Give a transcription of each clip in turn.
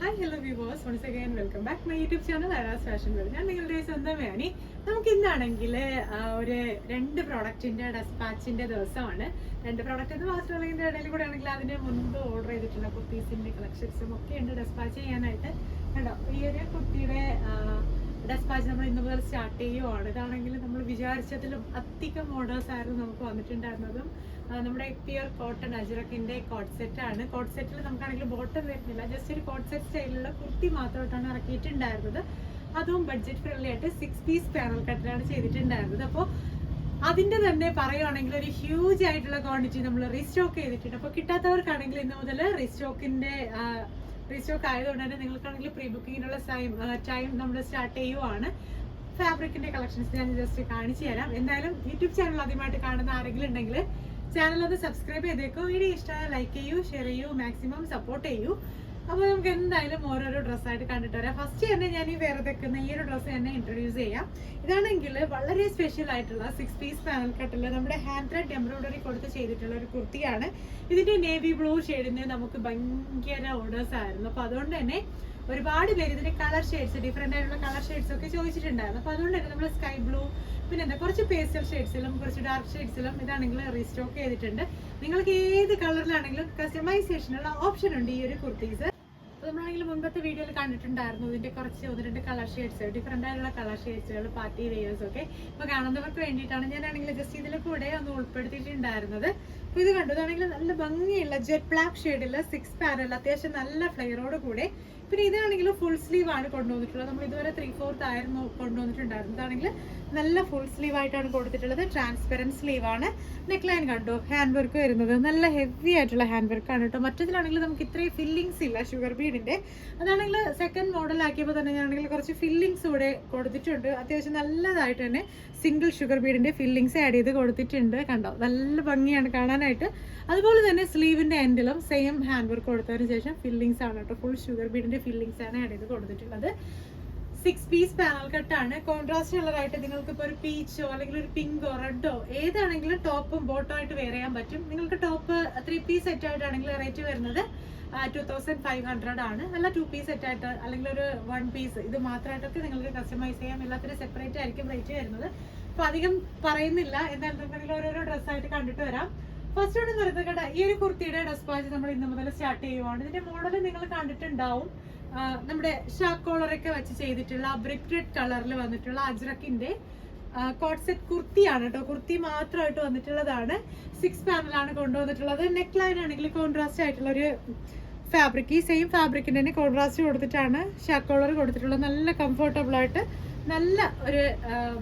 Hi hello viewers, once again welcome back my YouTube channel Aras fashion world. ഞാൻ നിങ്ങളുടെ സ്വന്തം വേണി. നമുക്ക് ഇന്നാണെങ്കിൽ ഒരു 2 പ്രോഡക്റ്റിന്റെ ഡെസ്പാച്ചിന്റെ ദിവസമാണ്. 2 പ്രോഡക്റ്റ് എന്ന് മാത്രമല്ല, ഇതിന്റെ ഇടയിൽ കൂടെ ആണെങ്കിൽ അതിന് മുൻപ് ഓർഡർ ചെയ്തിട്ടുള്ള കുർത്തീസിന്റെ കളക്ഷൻസും ഒക്കെ ഉണ്ട് ഡെസ്പാച്ച് ചെയ്യാനായിട്ട്. കണ്ടോ, ഈ ഒരു കുർത്തിയുടെ ഡെസ്പാച്ച് നമ്മൾ ഇന്ന് മുതൽ സ്റ്റാർട്ട് ചെയ്യുവാണ്. ഇതാണെങ്കിൽ നമ്മൾ വിചാരിച്ചതിലും അധികം ഓർഡേഴ്സ് ആയിരുന്നു നമുക്ക് വന്നിട്ടുണ്ടായിരുന്നതും. നമ്മുടെ പ്യുർ കോട്ടൺ അജ്രക്കിന്റെ കോട്ട് സെറ്റ് ആണ്. കോട്ട് സെറ്റിൽ നമുക്കാണെങ്കിൽ ബോട്ടം വരുന്നില്ല, ജസ്റ്റ് ഒരു കോട്ട് സെറ്റ് സ്റ്റൈലിലുള്ള കുർത്തി മാത്രമായിട്ടാണ് ഇറക്കിയിട്ടുണ്ടായിരുന്നത്. അതും ബഡ്ജറ്റ് ഫ്രണ്ട്ലി ആയിട്ട് 6 പീസ് പാനൽ കട്ടിലാണ് ചെയ്തിട്ടുണ്ടായിരുന്നത്. അപ്പോൾ അതിന്റെ തന്നെ പറയുവാണെങ്കിൽ ഒരു ഹ്യൂജ് ആയിട്ടുള്ള ക്വാണ്ടിറ്റി നമ്മൾ റീസ്റ്റോക്ക് ചെയ്തിട്ടുണ്ട്. അപ്പോൾ കിട്ടാത്തവർക്കാണെങ്കിൽ ഇന്ന് മുതൽ റീസ്റ്റോക്ക് ആയതുകൊണ്ട് തന്നെ നിങ്ങൾക്കാണെങ്കിൽ പ്രീ ബുക്കിങ്ങിനുള്ള ടൈം നമ്മൾ സ്റ്റാർട്ട് ചെയ്യുവാണ്. ഫാബ്രിക്കിന്റെ കളക്ഷൻസ് ഞാൻ ജസ്റ്റ് കാണിച്ചു തരാം. എന്തായാലും യൂട്യൂബ് ചാനൽ ആദ്യമായിട്ട് കാണുന്ന ആരെങ്കിലും ഉണ്ടെങ്കിൽ ചാനൽ ഒന്ന് സബ്സ്ക്രൈബ് ചെയ്തേക്കോ. വീഡിയോ ഇഷ്ടമായ ലൈക്ക് ചെയ്യൂ, ഷെയർ ചെയ്യൂ, മാക്സിമം സപ്പോർട്ട് ചെയ്യൂ. അപ്പോൾ നമുക്ക് എന്തായാലും ഓരോരോ ഡ്രസ്സായിട്ട് കണ്ടിട്ട് വരാം. ഫസ്റ്റ് തന്നെ ഞാൻ ഈ വേറെ വെക്കുന്ന ഈ ഒരു ഡ്രസ്സ് തന്നെ ഇൻട്രൊഡ്യൂസ് ചെയ്യാം. ഇതാണെങ്കിൽ വളരെ സ്പെഷ്യൽ ആയിട്ടുള്ള 6 പീസ് പാനൽ കട്ടിൽ നമ്മുടെ ഹാൻഡ് ത്രെഡ് എംബ്രോയിഡറി കൊടുത്ത് ചെയ്തിട്ടുള്ള ഒരു കുർത്തിയാണ്. ഇതിന്റെ നേവി ബ്ലൂ ഷെയ്ഡിന് നമുക്ക് ഭയങ്കര ഓർഡേഴ്സ് ആയിരുന്നു. അപ്പോൾ അതുകൊണ്ട് തന്നെ ഒരുപാട് പേര് ഇതിന്റെ കളർ ഷെയ്ഡ്സ്, ഡിഫറെന്റ് ആയിട്ടുള്ള കളർ ഷെയ്ഡ്സ് ഒക്കെ ചോദിച്ചിട്ടുണ്ടായിരുന്നു. അപ്പോൾ അതുകൊണ്ട് തന്നെ നമ്മൾ സ്കൈ ബ്ലൂ, പിന്നെ എന്താ കുറച്ച് പേസ്റ്റൽ ഷെയ്ഡ്സിലും കുറച്ച് ഡാർക്ക് ഷെയ്ഡ്സിലും ഇതാണെങ്കിൽ റീസ്റ്റോക്ക് ചെയ്തിട്ടുണ്ട്. നിങ്ങൾക്ക് ഏത് കളറിലാണെങ്കിലും കസ്റ്റമൈസേഷനുള്ള ഓപ്ഷൻ ഉണ്ട് ഈ ഒരു കുർത്തീസ്. നമ്മളാണെങ്കിൽ മുമ്പത്തെ വീഡിയോയിൽ കണ്ടിട്ടുണ്ടായിരുന്നു ഇതിന്റെ കുറച്ച് 1-2 കളർ ഷെയ്ഡ്സ്, ഡിഫറെന്റ് ആയിട്ടുള്ള കളർ ഷെയ്ഡ്സുകൾ, പാർട്ടി വെയേഴ്സ് ഒക്കെ. അപ്പൊ കാണുന്നവർക്ക് വേണ്ടിയിട്ടാണ് ഞാനാണെങ്കിൽ ജസ്റ്റ് ഇതിൽ കൂടെ ഒന്ന് ഉൾപ്പെടുത്തിയിട്ടുണ്ടായിരുന്നത്. അപ്പൊ ഇത് കണ്ടു, ഇതാണെങ്കിൽ നല്ല ഭംഗിയുള്ള ജെറ്റ് ബ്ലാക്ക് ഷെയ്ഡിൽ 6 പാനൽ അത്യാവശ്യം നല്ല ഫ്ലെയറോട് കൂടെ. പിന്നെ ഇതാണെങ്കിൽ ഫുൾ സ്ലീവ് ആണ് കൊണ്ടുവന്നിട്ടുള്ളത്. നമ്മൾ ഇതുവരെ 3/4 ആയിരുന്നു കൊണ്ടുവന്നിട്ടുണ്ടായിരുന്നു. ഇതാണെങ്കിൽ നല്ല ഫുൾ സ്ലീവ് ആയിട്ടാണ് കൊടുത്തിട്ടുള്ളത്. ട്രാൻസ്പെറന്റ് സ്ലീവ് ആണ്. നെക്ക് ലൈൻ കണ്ടോ, ഹാൻഡ് വർക്ക് വരുന്നത് നല്ല ഹെവി ആയിട്ടുള്ള ഹാൻഡ് വർക്ക് ആണ് കേട്ടോ. മറ്റതിലാണെങ്കിൽ നമുക്ക് ഇത്രയും ഫില്ലിങ്സ് ഇല്ല ഷുഗർ ബീഡിന്റെ. അതാണെങ്കിൽ സെക്കൻഡ് മോഡൽ ആക്കിയപ്പോൾ തന്നെ ഞാനാണെങ്കിൽ കുറച്ച് ഫില്ലിങ്സ് ഇവിടെ കൊടുത്തിട്ടുണ്ട്. അത്യാവശ്യം നല്ലതായിട്ട് തന്നെ സിംഗിൾ ഷുഗർ ബീഡിന്റെ ഫില്ലിങ്സ് ആഡ് ചെയ്ത് കൊടുത്തിട്ടുണ്ട്. കണ്ടോ, നല്ല ഭംഗിയാണ് കാണാനായിട്ട്. അതുപോലെ തന്നെ സ്ലീവിന്റെ എൻഡിലും സെയിം ഹാൻഡ് വർക്ക് കൊടുത്തതിന് ശേഷം ഫില്ലിങ്സ് ആണ് കേട്ടോ, ഫുൾ ഷുഗർ ബീഡിന്റെ ഫില്ലിങ്സ് ആണ് ആഡ് ചെയ്ത് കൊടുത്തിട്ടുള്ളത്. 6 പീസ് പാനൽ കട്ടാണ്. കോൺട്രാസ്റ്റ് കളറായിട്ട് നിങ്ങൾക്ക് ഇപ്പോൾ ഒരു പീച്ചോ അല്ലെങ്കിൽ ഒരു പിങ്കോ റെഡോ ഏതാണെങ്കിലും ടോപ്പും ബോട്ടോ ആയിട്ട് വെയർ ചെയ്യാൻ പറ്റും. നിങ്ങൾക്ക് ടോപ്പ് 3 പീസ് സെറ്റ് ആയിട്ടാണെങ്കിൽ റേറ്റ് വരുന്നത് 2500 ആണ്. അല്ല 2 പീസ് സെറ്റ് ആയിട്ട് അല്ലെങ്കിൽ ഒരു 1 പീസ് ഇത് മാത്രമായിട്ടൊക്കെ നിങ്ങൾക്ക് കസ്റ്റമൈസ് ചെയ്യാം. എല്ലാത്തിനും സെപ്പറേറ്റ് ആയിരിക്കും റേറ്റ് വരുന്നത്. അപ്പൊ അധികം പറയുന്നില്ല, എന്തായാലും നിങ്ങൾക്ക് ഓരോരോ ഡ്രസ്സായിട്ട് കണ്ടിട്ട് വരാം. ഫസ്റ്റ് ഒന്ന് നിർത്തുക കേട്ടോ. ഈ ഒരു കുർത്തിയുടെ ഡെസ്പാച്ച് നമ്മൾ ഇന്ന് മുതൽ സ്റ്റാർട്ട് ചെയ്യുവാണ്. ഇതിന്റെ മോഡൽ നിങ്ങൾ കണ്ടിട്ടുണ്ടാവും. നമ്മുടെ ഷാക്ക് കോളറൊക്കെ വെച്ച് ചെയ്തിട്ടുള്ള ബ്രിക്ക് റെഡ് കളറിൽ വന്നിട്ടുള്ള അജ്രക്കിന്റെ കോട്ട് സെറ്റ് കുർത്തിയാണ് കേട്ടോ. കുർത്തി മാത്രമായിട്ട് വന്നിട്ടുള്ളതാണ്. 6 പാനലാണ് കൊണ്ടുവന്നിട്ടുള്ളത്. നെക്ക് ലൈൻ ആണെങ്കിൽ കോൺട്രാസ്റ്റ് ആയിട്ടുള്ള ഒരു ഫാബ്രിക്, ഈ സെയിം ഫാബ്രിക്കിന്റെ തന്നെ കോൺട്രാസ്റ്റ് കൊടുത്തിട്ടാണ് ഷാക്ക് കോളർ കൊടുത്തിട്ടുള്ളത്. നല്ല കംഫർട്ടബിൾ ആയിട്ട് നല്ല ഒരു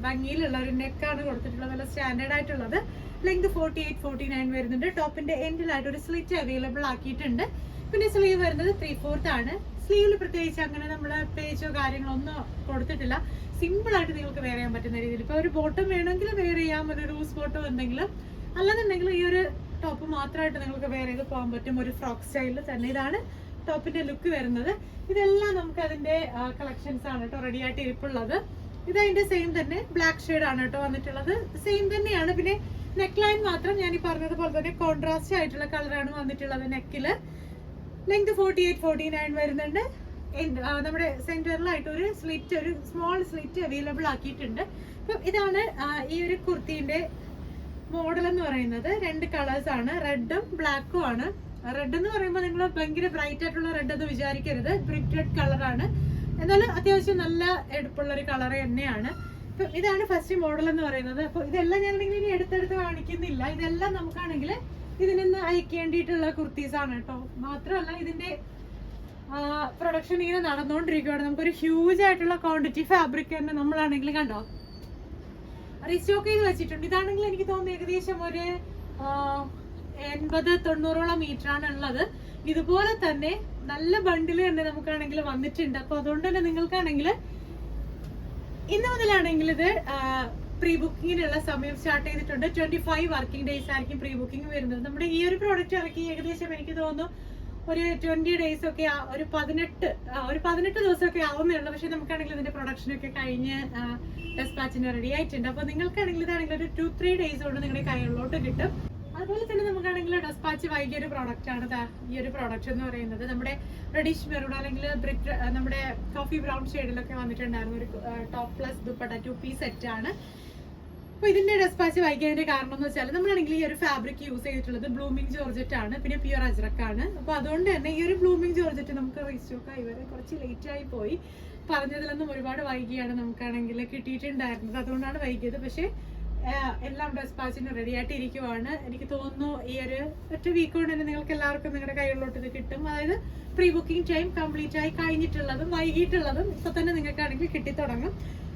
ഭംഗിയിലുള്ള ഒരു നെക്കാണ് കൊടുത്തിട്ടുള്ളത്. നല്ല സ്റ്റാൻഡേർഡ് ആയിട്ടുള്ളത്. ലെങ്ത് 48-49 വരുന്നുണ്ട്. ടോപ്പിന്റെ എൻഡിലായിട്ട് ഒരു സ്ലിറ്റ് അവൈലബിൾ ആക്കിയിട്ടുണ്ട്. പിന്നെ സ്ലീവ് വരുന്നത് 3/4 ആണ്. സ്ലീവിൽ പ്രത്യേകിച്ച് അങ്ങനെ നമ്മള് പേജോ കാര്യങ്ങളോ ഒന്നും കൊടുത്തിട്ടില്ല. സിമ്പിൾ ആയിട്ട് നിങ്ങൾക്ക് വെയർ ചെയ്യാൻ പറ്റുന്ന രീതിയിൽ ഇപ്പൊ ഒരു ബോട്ടം വേണമെങ്കിൽ വെയർ ചെയ്യാം, ഒരു ലൂസ് ബോട്ടം എന്തെങ്കിലും. അല്ലെന്നുണ്ടെങ്കിൽ ഈ ഒരു ടോപ്പ് മാത്രമായിട്ട് നിങ്ങൾക്ക് വെയർ ചെയ്ത് പോകാൻ പറ്റും, ഒരു ഫ്രോക്ക് സ്റ്റൈലിൽ തന്നെ. ഇതാണ് ടോപ്പിന്റെ ലുക്ക് വരുന്നത്. ഇതെല്ലാം നമുക്ക് അതിന്റെ കളക്ഷൻസ് ആണ് കേട്ടോ റെഡി ആയിട്ട് ഇരിപ്പുള്ളത്. ഇതതിന്റെ സെയിം തന്നെ ബ്ലാക്ക് ഷെയ്ഡ് ആണ് കേട്ടോ വന്നിട്ടുള്ളത്. സെയിം തന്നെയാണ്. പിന്നെ നെക്ക് ലൈൻ മാത്രം ഞാൻ ഈ പറഞ്ഞതുപോലെ തന്നെ കോൺട്രാസ്റ്റ് ആയിട്ടുള്ള കളറാണ് വന്നിട്ടുള്ളത്. നെക്കില് ലെങ്ത് 48-49 വരുന്നുണ്ട്. നമ്മുടെ സെന്ററിലായിട്ട് ഒരു സ്ലിറ്റ്, ഒരു സ്മോൾ സ്ലിറ്റ് അവൈലബിൾ ആക്കിയിട്ടുണ്ട്. അപ്പം ഇതാണ് ഈ ഒരു കുർത്തിന്റെ മോഡൽ എന്ന് പറയുന്നത്. 2 കളേഴ്സ് ആണ്, റെഡും ബ്ലാക്കും ആണ്. റെഡ് എന്ന് പറയുമ്പോൾ നിങ്ങൾ ഭയങ്കര ബ്രൈറ്റ് ആയിട്ടുള്ള റെഡ് എന്ന് വിചാരിക്കരുത്. ബ്രിക്ക് റെഡ് കളറാണ്, എന്നാലും അത്യാവശ്യം നല്ല എടുപ്പുള്ള ഒരു കളർ തന്നെയാണ്. അപ്പം ഇതാണ് ഫസ്റ്റ് മോഡൽ എന്ന് പറയുന്നത്. അപ്പോൾ ഇതെല്ലാം ഞാനാണെങ്കിൽ ഇനി എടുത്തെടുത്ത് കാണിക്കുന്നില്ല. ഇതെല്ലാം നമുക്കാണെങ്കിൽ ഇതിൽ നിന്ന് അയക്കേണ്ടിയിട്ടുള്ള കുർത്തീസ് ആണ് കേട്ടോ. മാത്രമല്ല ഇതിന്റെ പ്രൊഡക്ഷൻ ഇങ്ങനെ നടന്നുകൊണ്ടിരിക്കുകയാണ്. നമുക്കൊരു ഹ്യൂജ് ആയിട്ടുള്ള ക്വാണ്ടിറ്റി ഫാബ്രിക് തന്നെ നമ്മളാണെങ്കിൽ കണ്ടോ റീസ്റ്റോക്ക് ചെയ്ത് വെച്ചിട്ടുണ്ട്. ഇതാണെങ്കിൽ എനിക്ക് തോന്നുന്നു ഏകദേശം ഒരു 80-90 മീറ്റർ ആണ് ഉള്ളത്. ഇതുപോലെ തന്നെ നല്ല ബണ്ടിൽ തന്നെ നമുക്കാണെങ്കിൽ വന്നിട്ടുണ്ട്. അപ്പൊ അതുകൊണ്ട് തന്നെ നിങ്ങൾക്കാണെങ്കിൽ ഇന്ന് മുതലാണെങ്കിൽ ഇത് പ്രീ ബുക്കിങ്ങിനുള്ള സമയം സ്റ്റാർട്ട് ചെയ്തിട്ടുണ്ട്. 25 വർക്കിംഗ് ഡേയ്സ് ആയിരിക്കും പ്രീ ബുക്കിംഗ് വരുന്നത്. നമ്മുടെ ഈ ഒരു പ്രോഡക്റ്റ് ഇറക്കി ഏകദേശം എനിക്ക് തോന്നുന്നു ഒരു 20 ഡേയ്സ് ഒക്കെ, ഒരു 18 ദിവസമൊക്കെ ആവുന്നേ ഉള്ളൂ. പക്ഷെ നമുക്കാണെങ്കിൽ ഇതിന്റെ പ്രൊഡക്ഷനൊക്കെ കഴിഞ്ഞ് ഡെസ്പാച്ചിന് റെഡി ആയിട്ടുണ്ട്. അപ്പൊ നിങ്ങൾക്കാണെങ്കിൽ ഇതാണെങ്കിൽ ഒരു 2-3 ഡേയ്സ് കൊണ്ട് നിങ്ങളുടെ കൈകളിലോട്ട് കിട്ടും. അതുപോലെ തന്നെ നമുക്കാണെങ്കിൽ ഡെസ്പാച്ച് വൈകിയ ഒരു പ്രോഡക്റ്റ് ആണ് ഈ ഒരു പ്രോഡക്റ്റ് എന്ന് പറയുന്നത്. നമ്മുടെ റെഡിഷ് മെറൂൺ അല്ലെങ്കിൽ നമ്മുടെ കോഫി ബ്രൗൺ ഷെയ്ഡിലൊക്കെ വന്നിട്ടുണ്ടായിരുന്ന ഒരു top plus dupatta 2-piece set ആണ്. അപ്പൊ ഇതിന്റെ ഡെസ്പാച്ച് വൈകിയതിന്റെ കാരണം എന്ന് വെച്ചാൽ നമ്മളാണെങ്കിൽ ഈ ഒരു ഫാബ്രിക് യൂസ് ചെയ്തിട്ടുള്ളത് ബ്ലൂമിംഗ് ജോർജറ്റ് ആണ്, പിന്നെ പ്യുർ അജ്രക്ക് ആണ്. അപ്പൊ അതുകൊണ്ട് തന്നെ ഈ ഒരു ബ്ലൂമിംഗ് ജോർജറ്റ് നമുക്ക് റീസ്റ്റോക്ക് ആയി വരെ കുറച്ച് ലേറ്റ് ആയി പോയി. പറഞ്ഞതിലൊന്നും ഒരുപാട് വൈകിയാണ് നമുക്കാണെങ്കിൽ കിട്ടിയിട്ടുണ്ടായിരുന്നത്, അതുകൊണ്ടാണ് വൈകിയത്. പക്ഷെ എല്ലാം ഡെസ്പാച്ചിന് റെഡി ആയിട്ട് ഇരിക്കുവാണ്. എനിക്ക് തോന്നുന്നു ഈ ഒരു ഒറ്റ വീക്ക് കൊണ്ട് തന്നെ നിങ്ങൾക്ക് എല്ലാവർക്കും നിങ്ങളുടെ കൈകളിലോട്ട് ഇത് കിട്ടും. അതായത് പ്രീ ബുക്കിംഗ് ടൈം കംപ്ലീറ്റ് ആയി കഴിഞ്ഞിട്ടുള്ളതും വൈകിട്ടുള്ളതും ഇപ്പൊ തന്നെ നിങ്ങൾക്കാണെങ്കിൽ കിട്ടിത്തുടങ്ങും.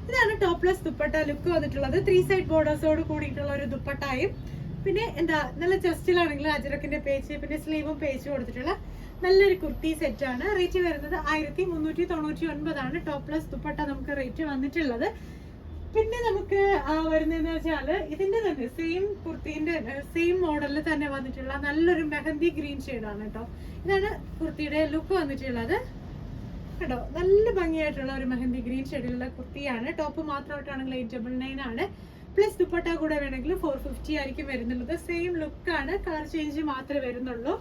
ഇതാണ് ടോപ്ലെസ് ദുപ്പട്ട ലുക്ക് വന്നിട്ടുള്ളത്. 3 സൈഡ് ബോർഡേഴ്സോട് കൂടിയിട്ടുള്ള ഒരു ദുപ്പട്ടായും പിന്നെ നല്ല ചെസ്റ്റിലാണെങ്കിൽ അജ്രക്കിന്റെ പേജ് പിന്നെ സ്ലീവും പേജ് കൊടുത്തിട്ടുള്ള നല്ലൊരു കുർത്തി സെറ്റ് ആണ്. റേറ്റ് വരുന്നത് 1399 ടോപ്ലെസ് ദുപ്പട്ട നമുക്ക് റേറ്റ് വന്നിട്ടുള്ളത്. പിന്നെ നമുക്ക് വരുന്നതെന്ന് വെച്ചാല് ഇതിന്റെ തന്നെ സെയിം കുർത്തിന്റെ സെയിം മോഡലിൽ തന്നെ വന്നിട്ടുള്ള നല്ലൊരു മെഹന്തി ഗ്രീൻ ഷെയ്ഡാണ് കേട്ടോ. ഇതാണ് കുർത്തിയുടെ ലുക്ക് വന്നിട്ടുള്ളത് കേട്ടോ. നല്ല ഭംഗിയായിട്ടുള്ള ഒരു മെഹന്തി ഗ്രീൻ ഷെയ്ഡിലുള്ള കുർത്തിയാണ്. ടോപ്പ് മാത്രമായിട്ടാണെങ്കിൽ 899 ആണ്. പ്ലസ് ദുപ്പട്ട കൂടെ വേണമെങ്കിൽ 450 ആയിരിക്കും വരുന്നുള്ളത്. സെയിം ലുക്കാണ്, കളർ ചേഞ്ച് മാത്രമേ വരുന്നുള്ളൂ.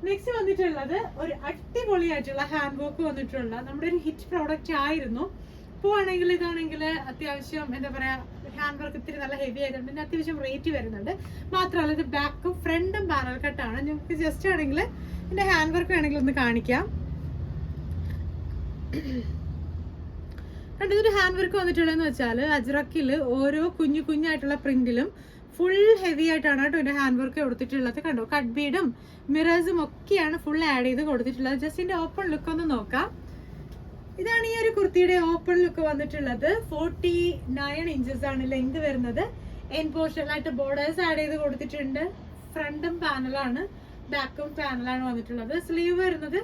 നെക്സ്റ്റ് വന്നിട്ടുള്ളത് ഒരു അടിപൊളിയായിട്ടുള്ള ഹാൻഡ് വർക്ക് വന്നിട്ടുള്ള നമ്മുടെ ഒരു ഹിറ്റ് പ്രോഡക്റ്റ് ആയിരുന്നു. പോവാണെങ്കിൽ ഇതാണെങ്കിൽ അത്യാവശ്യം എന്താ പറയാ ഹാൻഡ് വർക്ക് ഇത്തിരി നല്ല ഹെവി ആയതുകൊണ്ട് തന്നെ അത്യാവശ്യം റേറ്റ് വരുന്നുണ്ട്. മാത്രമല്ല ഇത് ബാക്കും ഫ്രണ്ടും പാനൽ കട്ടാണ്. നിങ്ങൾക്ക് ജസ്റ്റ് ആണെങ്കിൽ ഇതിന്റെ ഹാൻഡ് വർക്ക് വേണമെങ്കിൽ ഒന്ന് കാണിക്കാം. കണ്ടതൊരു ഹാൻഡ് വർക്ക് വന്നിട്ടുള്ളതെന്ന് വെച്ചാൽ അജ്രക്കിൽ ഓരോ കുഞ്ഞായിട്ടുള്ള പ്രിന്റിലും ഫുൾ ഹെവി ആയിട്ടാണ് കേട്ടോ ഇതിന്റെ ഹാൻഡ് വർക്ക് കൊടുത്തിട്ടുള്ളത്. കണ്ടോ, കട്ട് ബീഡും മിറേഴ്സും ഒക്കെയാണ് ഫുൾ ആഡ് ചെയ്ത് കൊടുത്തിട്ടുള്ളത്. ജസ്റ്റ് ഇതിന്റെ ഓപ്പൺ ലുക്ക് ഒന്ന് നോക്കാം. ഇതാണ് ഈ ഒരു കുർത്തിയുടെ ഓപ്പൺ ലുക്ക് വന്നിട്ടുള്ളത്. 49 ഇഞ്ചസ് ആണ് ലെങ്ത് വരുന്നത്. എൻ പോർഷനായിട്ട് ബോർഡേഴ്സ് ആഡ് ചെയ്ത് കൊടുത്തിട്ടുണ്ട്. ഫ്രണ്ടും പാനലാണ്, ബാക്കും പാനലാണ് വന്നിട്ടുള്ളത്. സ്ലീവ് വരുന്നത്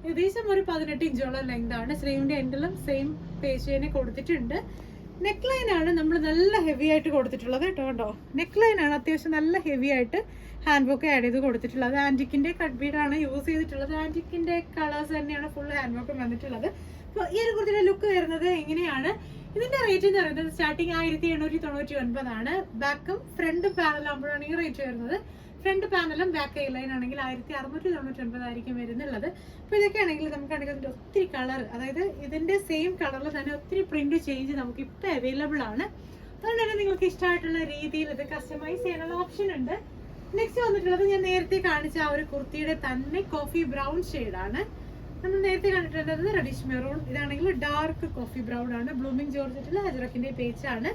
ഏകദേശം ഒരു 18 ഇഞ്ചോളം ലെങ്ത് ആണ്. സ്ലീവിന്റെ എൻഡിലും സെയിം പേജ് തന്നെ കൊടുത്തിട്ടുണ്ട്. നെക്ക് ലൈൻ ആണ് നമ്മൾ നല്ല ഹെവി ആയിട്ട് കൊടുത്തിട്ടുള്ളത് കേട്ടോ. നെക്ക് ലൈൻ ആണ് അത്യാവശ്യം നല്ല ഹെവി ആയിട്ട് ഹാൻഡ് വർക്ക് ആഡ് ചെയ്ത് കൊടുത്തിട്ടുള്ളത്. ആന്റിക്കിന്റെ കട്ട് ബീഡാണ് യൂസ് ചെയ്തിട്ടുള്ളത്. ആന്റിക്കിന്റെ കളേഴ്സ് തന്നെയാണ് ഫുൾ ഹാൻഡ് വർക്ക് വന്നിട്ടുള്ളത്. അപ്പോൾ ഈ ഒരു കുർത്തിയുടെ ലുക്ക് വരുന്നത് എങ്ങനെയാണ്? ഇതിന്റെ റേറ്റ് എന്ന് പറയുന്നത് സ്റ്റാർട്ടിങ് 1799 ആണ്. ബാക്കും ഫ്രണ്ട് പാനലാകുമ്പോഴാണ് ഈ റേറ്റ് വരുന്നത്. ഫ്രണ്ട് പാനലും ബാക്ക് ലൈൻ ആണെങ്കിൽ 1699 ആയിരിക്കും വരുന്നുള്ളത്. അപ്പൊ ഇതൊക്കെ ആണെങ്കിൽ നമുക്കാണെങ്കിൽ ഇതിന്റെ ഒത്തിരി കളർ, അതായത് ഇതിന്റെ സെയിം കളറിൽ തന്നെ ഒത്തിരി പ്രിന്റ് ചേഞ്ച് നമുക്ക് ഇപ്പൊ അവൈലബിൾ ആണ്. അതുകൊണ്ട് തന്നെ നിങ്ങൾക്ക് ഇഷ്ടമായിട്ടുള്ള രീതിയിൽ ഇത് കസ്റ്റമൈസ് ചെയ്യാനുള്ള ഓപ്ഷൻ ഉണ്ട്. നെക്സ്റ്റ് വന്നിട്ടുള്ളത് ഞാൻ നേരത്തെ കാണിച്ച ആ ഒരു കുർത്തിയുടെ തന്നെ കോഫി ബ്രൗൺ ഷെയ്ഡാണ്. നമ്മൾ നേരത്തെ കണ്ടിട്ടുള്ളത് റെഡിഷ് മെറൂൺ. ഇതാണെങ്കിൽ ഡാർക്ക് കോഫി ബ്രൗൺ ആണ്. ബ്ലൂമിംഗ് ജോർജറ്റിലെ അജ്രക്കിന്റെ പേജ് ആണ്.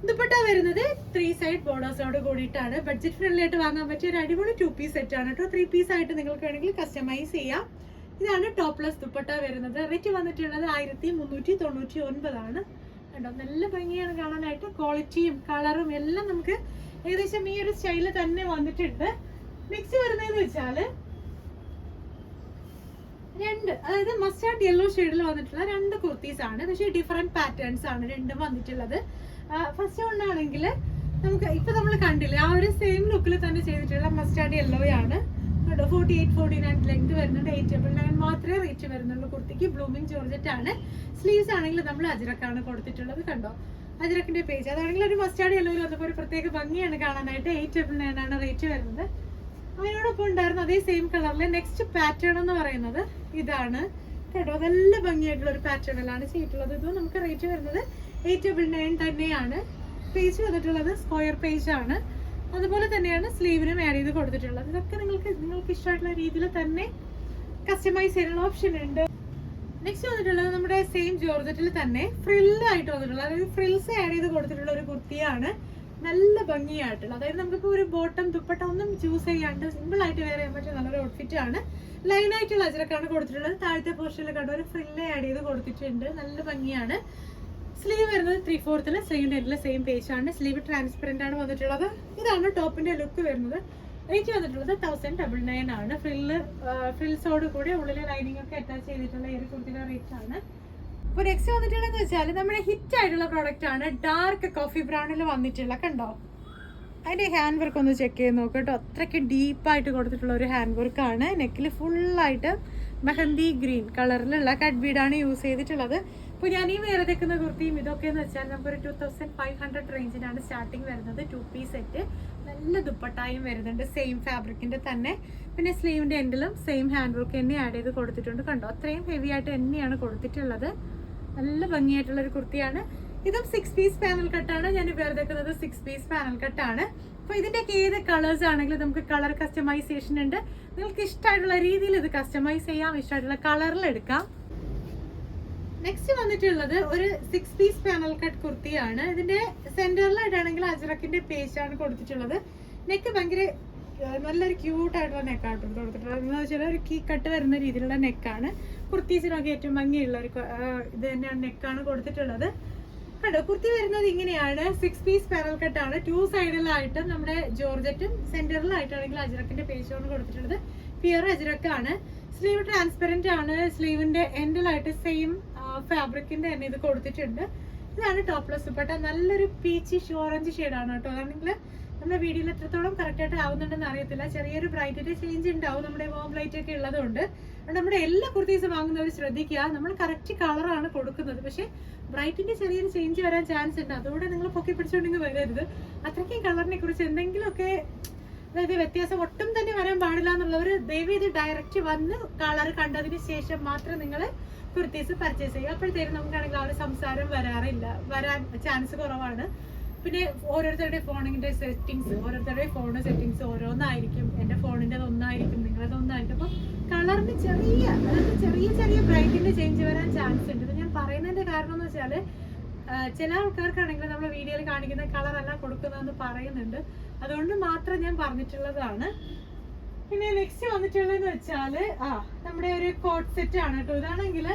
ദുപ്പട്ട വരുന്നത് 3 സൈഡ് ബോർഡേഴ്സോട് കൂടിയിട്ടാണ്. ബഡ്ജറ്റ് ഫ്രണ്ട്ലി ആയിട്ട് വാങ്ങാൻ പറ്റിയ ഒരു അടിപൊളി 2-piece സെറ്റ് ആണ് കേട്ടോ. 3-piece ആയിട്ട് നിങ്ങൾക്ക് വേണമെങ്കിൽ കസ്റ്റമൈസ് ചെയ്യാം. ഇതാണ് ടോപ്ലെസ് ദുപ്പട്ട വരുന്നത്. റേറ്റ് വന്നിട്ടുള്ളത് 1399 ആണ് കേട്ടോ. നല്ല ഭംഗിയാണ് കാണാനായിട്ട്. ക്വാളിറ്റിയും കളറും എല്ലാം നമുക്ക് ഏകദേശം ഈ ഒരു സ്റ്റൈലിൽ തന്നെ വന്നിട്ടുണ്ട്. നെക്സ്റ്റ് വരുന്നതെന്ന് വെച്ചാല് അതായത് മസ്റ്റാർഡ് യെല്ലോ ഷെയ്ഡിൽ വന്നിട്ടുള്ള 2 കുർത്തീസ് ആണ്. പക്ഷേ ഡിഫറെന്റ് പാറ്റേൺസ് ആണ് രണ്ടും വന്നിട്ടുള്ളത്. ഫസ്റ്റ് കൊണ്ടാണെങ്കിൽ നമുക്ക് ഇപ്പൊ നമ്മൾ കണ്ടില്ലേ ആ ഒരു സെയിം ലുക്കിൽ തന്നെ ചെയ്തിട്ടുള്ള മസ്റ്റാർഡ് യെല്ലോ ആണ് കേട്ടോ. 48-49 ലെങ്ത് വരുന്നുണ്ട്. 899 മാത്രമേ റേറ്റ് വരുന്നുള്ളൂ കുർത്തിക്ക്. ബ്ലൂമിംഗ് ജോർജറ്റ് ആണ്. സ്ലീവ്സ് ആണെങ്കിൽ നമ്മൾ അജ്രക്കാണ് കൊടുത്തിട്ടുള്ളത്. കണ്ടോ, അജ്രക്കിന്റെ പേജ്. അതാണെങ്കിൽ ഒരു മസ്റ്റാർഡ് യെല്ലോയിൽ വന്നപ്പോൾ ഒരു പ്രത്യേക ഭംഗിയാണ് കാണാനായിട്ട്. 899 ആണ് റേറ്റ് വരുന്നത്. അതിനോടൊപ്പം ഉണ്ടായിരുന്ന അതേ സെയിം കളറിലെ നെക്സ്റ്റ് പാറ്റേൺ എന്ന് പറയുന്നത് ഇതാണ് കേട്ടോ. നല്ല ഭംഗിയായിട്ടുള്ള ഒരു പാറ്റേണിലാണ് ചെയ്തിട്ടുള്ളത്. ഇതും നമുക്ക് റേറ്റ് വരുന്നത് 899 തന്നെയാണ്. പേജ് വന്നിട്ടുള്ളത് സ്ക്വയർ പേജ് ആണ്. അതുപോലെ തന്നെയാണ് സ്ലീവിനും ആഡ് ചെയ്ത് കൊടുത്തിട്ടുള്ളത്. ഇതൊക്കെ നിങ്ങൾക്ക് ഇഷ്ടമായിട്ടുള്ള രീതിയിൽ തന്നെ കസ്റ്റമൈസ് ചെയ്യാനുള്ള ഓപ്ഷൻ ഉണ്ട്. നെക്സ്റ്റ് വന്നിട്ടുള്ളത് നമ്മുടെ സെയിം ജോർജറ്റിൽ തന്നെ ഫ്രില്ലായിട്ട് വന്നിട്ടുള്ളത്, അതായത് ഫ്രിൽസ് ആഡ് ചെയ്ത് കൊടുത്തിട്ടുള്ള ഒരു കുർത്തിയാണ്. നല്ല ഭംഗിയായിട്ടുള്ള, അതായത് നമുക്കിപ്പോൾ ഒരു ബോട്ടം ദുപ്പട്ട ഒന്നും ചൂസ് ചെയ്യാണ്ട് സിമ്പിൾ ആയിട്ട് വെയർ ചെയ്യാൻ പറ്റിയ നല്ലൊരു ഔട്ട്ഫിറ്റ് ആണ്. ലൈൻ ആയിട്ടുള്ള അജ്രക്കാണ് കൊടുത്തിട്ടുള്ളത്. താഴത്തെ പോർഷനിൽ കണ്ട ഒരു ഫ്രില്ല് ആഡ് ചെയ്ത് കൊടുത്തിട്ടുണ്ട്. നല്ല ഭംഗിയാണ്. സ്ലീവ് വരുന്നത് 3/4 സ്ലീവിന്റെ എല്ലാം സെയിം പേജ് ആണ്. സ്ലീവ് ട്രാൻസ്പെറന്റ് ആണ് വന്നിട്ടുള്ളത്. ഇതാണ് ടോപ്പിന്റെ ലുക്ക് വരുന്നത്. റേറ്റ് വന്നിട്ടുള്ളത് 1099 ആണ്. ഫ്രിൽസോട് കൂടി ഉള്ളിലെ ലൈനിങ് ഒക്കെ അറ്റാച്ച് ചെയ്തിട്ടുള്ള ഈ ഒരു കുർത്തിയുടെ റേറ്റ് ആണ്. അപ്പോൾ നെക്സ്റ്റ് വന്നിട്ടുള്ളതെന്ന് വെച്ചാൽ നമ്മുടെ ഹിറ്റ് ആയിട്ടുള്ള പ്രോഡക്റ്റ് ആണ്. ഡാർക്ക് കോഫി ബ്രൗണിൽ വന്നിട്ടുള്ള, കണ്ടോ അതിന്റെ ഹാൻഡ് വർക്ക് ഒന്ന് ചെക്ക് ചെയ്ത് നോക്കുക കേട്ടോ. അത്രയ്ക്ക് ഡീപ്പായിട്ട് കൊടുത്തിട്ടുള്ള ഒരു ഹാൻഡ് വർക്കാണ്. നെക്കിൽ ഫുള്ളായിട്ട് മെഹന്തി ഗ്രീൻ കളറിലുള്ള കട്ട് ബീഡാണ് യൂസ് ചെയ്തിട്ടുള്ളത്. അപ്പോൾ ഞാൻ ഈ വേറെ വെക്കുന്ന കുർത്തിയും ഇതൊക്കെ എന്ന് വെച്ചാൽ നമുക്കൊരു 2500 റേഞ്ചിനാണ് സ്റ്റാർട്ടിങ് വരുന്നത്. 2-piece സെറ്റ് നല്ല ദുപ്പട്ടായും വരുന്നുണ്ട് സെയിം ഫാബ്രിക്കിന്റെ തന്നെ. പിന്നെ സ്ലീവിന്റെ എൻഡിലും സെയിം ഹാൻഡ് വർക്ക് തന്നെ ആഡ് ചെയ്ത് കൊടുത്തിട്ടുണ്ട്. കണ്ടോ, അത്രയും ഹെവി ആയിട്ട് തന്നെയാണ് കൊടുത്തിട്ടുള്ളത്. നല്ല ഭംഗിയായിട്ടുള്ള ഒരു കുർത്തിയാണ്. ഇതും 6 പീസ് പാനൽ കട്ടാണ്. ഞാൻ ഉപയോഗിക്കുന്നത് 6 പീസ് പാനൽ കട്ടാണ്. അപ്പോൾ ഇതിൻ്റെയൊക്കെ ഏത് കളേഴ്സ് ആണെങ്കിലും നമുക്ക് കളർ കസ്റ്റമൈസേഷൻ ഉണ്ട്. നിങ്ങൾക്ക് ഇഷ്ടമായിട്ടുള്ള രീതിയിൽ ഇത് കസ്റ്റമൈസ് ചെയ്യാം, ഇഷ്ടമായിട്ടുള്ള കളറിൽ എടുക്കാം. നെക്സ്റ്റ് വന്നിട്ടുള്ളത് ഒരു 6 പീസ് പാനൽ കട്ട് കുർത്തിയാണ്. ഇതിന്റെ സെന്ററിലായിട്ടാണെങ്കിൽ അജ്രക്കിന്റെ പേസ്റ്റ് ആണ് കൊടുത്തിട്ടുള്ളത്. നെക്ക് ഭയങ്കര നല്ലൊരു ക്യൂട്ട് ആയിട്ടുള്ള നെക്കാണ് കൊടുത്തിട്ടുള്ളത്. എന്ന് വെച്ചാൽ ഒരു കീ കട്ട് വരുന്ന രീതിയിലുള്ള നെക്കാണ്. കുർത്തീസിനൊക്കെ ഏറ്റവും ഭംഗിയുള്ള ഒരു ഇത് തന്നെയാണ് നെക്കാണ് കൊടുത്തിട്ടുള്ളത്. കണ്ടോ, കുർത്തി വരുന്നത് ഇങ്ങനെയാണ്. 6 പീസ് പാനൽ കട്ടാണ്. 2 സൈഡിലായിട്ട് നമ്മുടെ ജോർജറ്റും സെന്ററിലായിട്ടാണെങ്കിൽ അജ്രക്കിന്റെ പേസ്റ്റാണ് കൊടുത്തിട്ടുള്ളത്. പ്യുർ അജ്രക്കാണ്. സ്ലീവ് ട്രാൻസ്പെറന്റ് ആണ്. സ്ലീവിന്റെ എൻഡിലായിട്ട് സെയിം ഫാബ്രിക്കിന്റെ തന്നെ ഇത് കൊടുത്തിട്ടുണ്ട്. ഇതാണ് ടോപ്ലെസ് ദുപ്പട്ട. നല്ലൊരു പീച്ചിഷ് ഓറഞ്ച് ഷെയ്ഡാണ് കേട്ടോ. അതാണെങ്കിൽ നമ്മുടെ വീഡിയോയിൽ എത്രത്തോളം കറക്റ്റ് ആയിട്ട് ആവുന്നുണ്ടെന്ന് അറിയത്തില്ല. ചെറിയൊരു ബ്രൈറ്റിന്റെ ചേഞ്ച് ഉണ്ടാവും നമ്മുടെ വോം ലൈറ്റ് ഒക്കെ ഉള്ളതുകൊണ്ട്. നമ്മുടെ എല്ലാ കുർത്തീസും വാങ്ങുന്നവർ ശ്രദ്ധിക്കുക, നമ്മൾ കറക്റ്റ് കളറാണ് കൊടുക്കുന്നത്. പക്ഷെ ബ്രൈറ്റിന്റെ ചെറിയൊരു ചേഞ്ച് വരാൻ ചാൻസ് ഉണ്ട്. അതുകൊണ്ട് നിങ്ങൾ പൊക്കി പിടിച്ചുകൊണ്ടെങ്കിൽ വരരുത്. അത്രയ്ക്കും കളറിനെ കുറിച്ച് എന്തെങ്കിലുമൊക്കെ, അതായത് വ്യത്യാസം ഒട്ടും തന്നെ വരാൻ പാടില്ല എന്നുള്ളവർ ദയവേത് ഡയറക്റ്റ് വന്ന് കളർ കണ്ടതിന് ശേഷം മാത്രം നിങ്ങൾ കുർത്തീസ് പർച്ചേസ് ചെയ്യുക. അപ്പോഴത്തേക്കും നമുക്കാണെങ്കിൽ ആ ഒരു സംസാരം വരാൻ ചാൻസ് കുറവാണ്. പിന്നെ ഓരോരുത്തരുടെ ഫോണിന്റെ സെറ്റിങ്സ്, ഓരോരുത്തരുടെ ഫോൺ സെറ്റിങ്സ് ഓരോന്നായിരിക്കും. എൻ്റെ ഫോണിൻ്റെ ഒന്നായിരിക്കും, നിങ്ങളത് ഒന്നായിരിക്കും. അപ്പം കളറിന് ചെറിയ ചെറിയ ബ്രൈറ്റിന്റെ ചേഞ്ച് വരാൻ ചാൻസ് ഉണ്ട്. ഇത് ഞാൻ പറയുന്നതിന്റെ കാരണം എന്ന് വെച്ചാൽ ചില ആൾക്കാർക്കാണെങ്കിൽ നമ്മൾ വീഡിയോയിൽ കാണിക്കുന്ന കളർ അല്ല കൊടുക്കുന്നതെന്ന് പറയുന്നുണ്ട്. അതുകൊണ്ട് മാത്രം ഞാൻ പറഞ്ഞിട്ടുള്ളതാണ്. പിന്നെ നെക്സ്റ്റ് വന്നിട്ടുള്ളതെന്ന് വെച്ചാൽ നമ്മുടെ ഒരു കോട്ട് സെറ്റ് ആണ് കേട്ടോ. ഇതാണെങ്കിൽ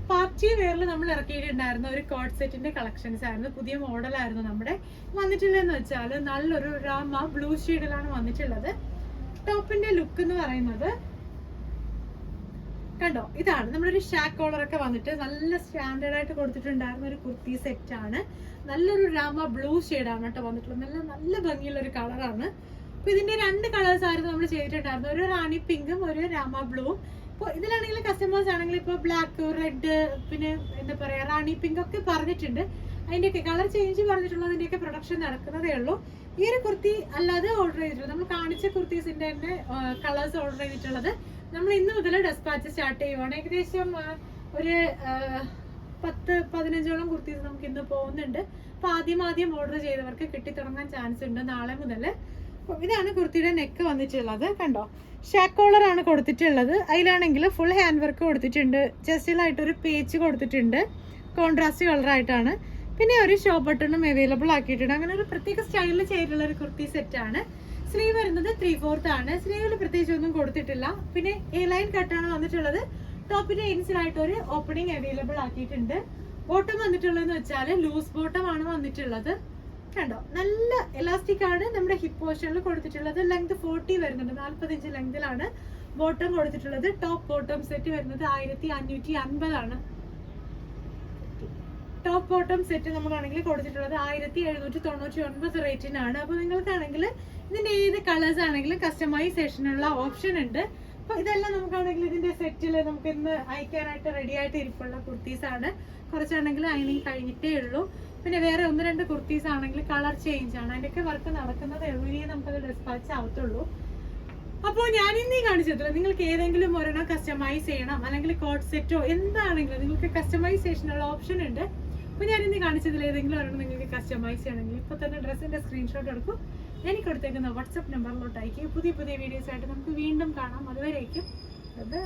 പാർട്ടി വെയറിൽ നമ്മൾ ഇറക്കിയിട്ടുണ്ടായിരുന്ന ഒരു കോട്ട് സെറ്റിന്റെ കളക്ഷൻസ് ആയിരുന്നു. പുതിയ മോഡലായിരുന്നു നമ്മുടെ വന്നിട്ടുള്ളതെന്ന് വെച്ചാൽ നല്ലൊരു രാമ ബ്ലൂ ഷെയ്ഡിലാണ് വന്നിട്ടുള്ളത്. ടോപ്പിന്റെ ലുക്ക് എന്ന് പറയുന്നത് കണ്ടോ, ഇതാണ്. നമ്മളൊരു ഷാക്ക് കോളറൊക്കെ വന്നിട്ട് നല്ല സ്റ്റാൻഡേർഡ് ആയിട്ട് കൊടുത്തിട്ടുണ്ടായിരുന്ന ഒരു കുർത്തി സെറ്റ് ആണ്. നല്ലൊരു രാമ ബ്ലൂ ഷെയ്ഡാണ് കേട്ടോ വന്നിട്ടുള്ളത്. നല്ല ഭംഗിയുള്ള ഒരു കളറാണ്. അപ്പൊ ഇതിന്റെ 2 കളേഴ്സ് ആയിരുന്നു നമ്മൾ ചെയ്തിട്ടുണ്ടായിരുന്നത്. ഒരു റാണി പിങ്കും ഒരു രാമ ബ്ലൂവും. ഇപ്പോൾ ഇതിലാണെങ്കിൽ കസ്റ്റമേഴ്സ് ആണെങ്കിൽ ഇപ്പോൾ ബ്ലാക്ക്, റെഡ്, പിന്നെ എന്താ പറയാ റാണി പിങ്ക് ഒക്കെ പറഞ്ഞിട്ടുണ്ട്. അതിന്റെയൊക്കെ കളർ ചേഞ്ച് പറഞ്ഞിട്ടുള്ളതിന്റെയൊക്കെ പ്രൊഡക്ഷൻ നടക്കുന്നതേ ഉള്ളൂ. ഈ ഒരു കുർത്തി അല്ലാതെ ഓർഡർ ചെയ്തിട്ടുള്ളത്, നമ്മൾ കാണിച്ച കുർത്തീസിന്റെ തന്നെ കളേഴ്സ് ഓർഡർ ചെയ്തിട്ടുള്ളത് നമ്മൾ ഇന്ന് മുതൽ ഡെസ്പാച്ച് സ്റ്റാർട്ട് ചെയ്യുവാണ്. ഏകദേശം ഒരു 10-15ഓളം കുർത്തീസ് നമുക്ക് ഇന്ന് പോകുന്നുണ്ട്. അപ്പൊ ആദ്യം ഓർഡർ ചെയ്തവർക്ക് കിട്ടിത്തുടങ്ങാൻ ചാൻസ് ഉണ്ട് നാളെ മുതൽ. ഇതാണ് കുർത്തിയുടെ നെക്ക് വന്നിട്ടുള്ളത്. കണ്ടോ, ഷാക്ക് കോളർ ആണ് കൊടുത്തിട്ടുള്ളത്. അതിലാണെങ്കിൽ ഫുൾ ഹാൻഡ് വർക്ക് കൊടുത്തിട്ടുണ്ട്. ചെസ്റ്റിലായിട്ടൊരു പേച്ച് കൊടുത്തിട്ടുണ്ട്, കോൺട്രാസ്റ്റ് കളറായിട്ടാണ്. പിന്നെ ഒരു ഷോ ബട്ടണും അവൈലബിൾ ആക്കിയിട്ടുണ്ട്. അങ്ങനെ ഒരു പ്രത്യേക സ്റ്റൈലിൽ ചെയ്തിട്ടുള്ള ഒരു കുർത്തി സെറ്റ് ആണ്. സ്ലീവ് വരുന്നത് 3/4 ആണ്. സ്ലീവിൽ പ്രത്യേകിച്ച് ഒന്നും കൊടുത്തിട്ടില്ല. പിന്നെ എ ലൈൻ കട്ടാണ് വന്നിട്ടുള്ളത്. ടോപ്പിന്റെ ഇൻസിലായിട്ട് ഒരു ഓപ്പണിംഗ് അവൈലബിൾ ആക്കിയിട്ടുണ്ട്. ബോട്ടം വന്നിട്ടുള്ളതെന്ന് വെച്ചാൽ ലൂസ് ബോട്ടം ആണ് വന്നിട്ടുള്ളത്. കണ്ടോ, നല്ല എലാസ്റ്റിക് ആണ് നമ്മുടെ ഹിപ്പ് പോർഷനിൽ കൊടുത്തിട്ടുള്ളത്. ലെങ്ത് 40 വരുന്നുണ്ട്. 40 ഇഞ്ച് ലെങ്തിലാണ് ബോട്ടം കൊടുത്തിട്ടുള്ളത്. ടോപ്പ് ബോട്ടം സെറ്റ് വരുന്നത് 1550 ആണ്. ടോപ്പ് ബോട്ടം സെറ്റ് നമ്മളാണെങ്കിൽ കൊടുത്തിട്ടുള്ളത് 1799 റേറ്റിനാണ്. അപ്പോൾ നിങ്ങൾക്കാണെങ്കിൽ ഇതിന്റെ ഏത് കളേഴ്സ് ആണെങ്കിലും കസ്റ്റമൈസേഷനുള്ള ഓപ്ഷൻ ഉണ്ട്. അപ്പൊ ഇതെല്ലാം നമുക്കാണെങ്കിൽ ഇതിന്റെ സെറ്റിൽ നമുക്ക് ഇന്ന് അയക്കാനായിട്ട് റെഡി ആയിട്ട് ഇരിപ്പുള്ള കുർത്തീസ് ആണ്. കുറച്ചാണെങ്കിൽ അയണിങ് കഴിഞ്ഞിട്ടേ ഉള്ളൂ. പിന്നെ വേറെ 1-2 കുർത്തീസ് ആണെങ്കിൽ കളർ ചേഞ്ച് ആണ്. അതിന്റെയൊക്കെ വർക്ക് നടക്കുന്നതേ ഉള്ളൂ. ഇനി നമുക്കത് ഡെസ്പാച്ച് ആവത്തുള്ളൂ. അപ്പോൾ ഞാൻ ഇന്നീ കാണിച്ചതില്ല, നിങ്ങൾക്ക് ഏതെങ്കിലും ഒരെണ്ണം കസ്റ്റമൈസ് ചെയ്യണം, അല്ലെങ്കിൽ കോട്ട് സെറ്റോ എന്താണെങ്കിലും നിങ്ങൾക്ക് കസ്റ്റമൈസേഷനുള്ള ഓപ്ഷൻ ഉണ്ട്. അപ്പോൾ ഞാൻ ഇന്ന് കാണിച്ചതിൽ ഏതെങ്കിലും ഒരെണ്ണം നിങ്ങൾക്ക് കസ്റ്റമൈസ് ചെയ്യണമെങ്കിൽ ഇപ്പോൾ തന്നെ ഡ്രസ്സിന്റെ സ്ക്രീൻഷോട്ട് എടുക്കും, എനിക്ക് കൊടുത്തേക്കുന്ന വാട്സപ്പ് നമ്പറിലോട്ട് അയക്കും. പുതിയ വീഡിയോസ് ആയിട്ട് നമുക്ക് വീണ്ടും കാണാം. അതുവരേക്കും ബൈ.